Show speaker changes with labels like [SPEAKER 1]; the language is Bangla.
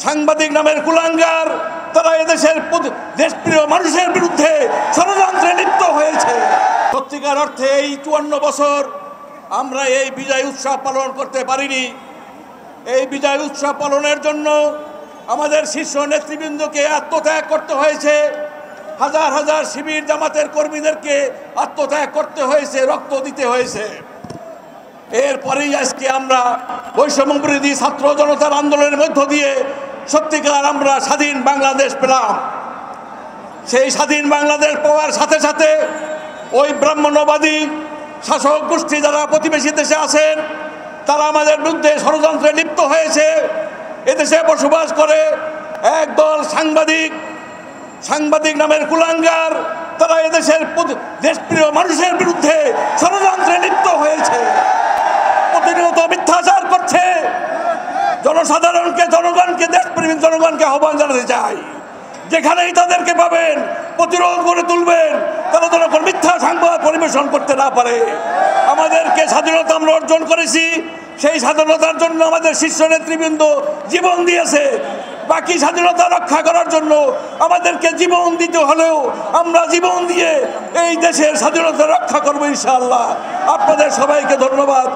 [SPEAKER 1] সাংবাদিক নামের কুলাঙ্গার, তারা এদেশের দেশপ্রিয় মানুষের বিরুদ্ধে ষড়যন্ত্রে লিপ্ত হয়েছে। সত্যিকার অর্থে এই 54 বছর আমরা এই বিজয় উৎসব পালন করতে পারিনি। এই বিজয় উৎসব পালনের জন্য আমাদের শীর্ষ নেতৃবৃন্দকে আত্মত্যাগ করতে হয়েছে, হাজার হাজার শিবির জামাতের কর্মীদেরকে আত্মত্যাগ করতে হয়েছে, রক্ত দিতে হয়েছে। এরপরেই আজকে আমরা বৈষম্যবিরোধী ছাত্র জনতার আন্দোলনের মধ্য দিয়ে সত্যিকার আমরা স্বাধীন বাংলাদেশ পেলাম। সেই স্বাধীন বাংলাদেশ পাওয়ার সাথে সাথে ওই ব্রাহ্মণ্যবাদী শাসক গোষ্ঠী যারা প্রতিবেশী দেশে আছেন, তারা আমাদের বিরুদ্ধে ষড়যন্ত্রে লিপ্ত হয়েছে। এদেশে বসবাস করে একদল সাংবাদিক নামের কুলাঙ্গার, তারা এদেশের দেশপ্রিয় মানুষের বিরুদ্ধে ষড়যন্ত্রে লিপ্ত হয়েছে, প্রতিনিয়ত মিথ্যাচার করছে। জনগণকে দেশপ্রেমিক জনগণকে আহ্বান জানাতে চাই, যেখানেই তাদেরকে পাবেন প্রতিরোধ করে তুলবেন, তারা যেন মিথ্যা সংবাদ পরিবেশন করতে না পারে। আমাদেরকে স্বাধীনতা আমরা অর্জন করেছি, সেই স্বাধীনতার জন্য আমাদের শীর্ষ নেতৃবৃন্দ জীবন দিয়েছে। বাকি স্বাধীনতা রক্ষা করার জন্য আমাদেরকে জীবন দিতে হলেও আমরা জীবন দিয়ে এই দেশের স্বাধীনতা রক্ষা করবো ইনশাআল্লাহ। আপনাদের সবাইকে ধন্যবাদ।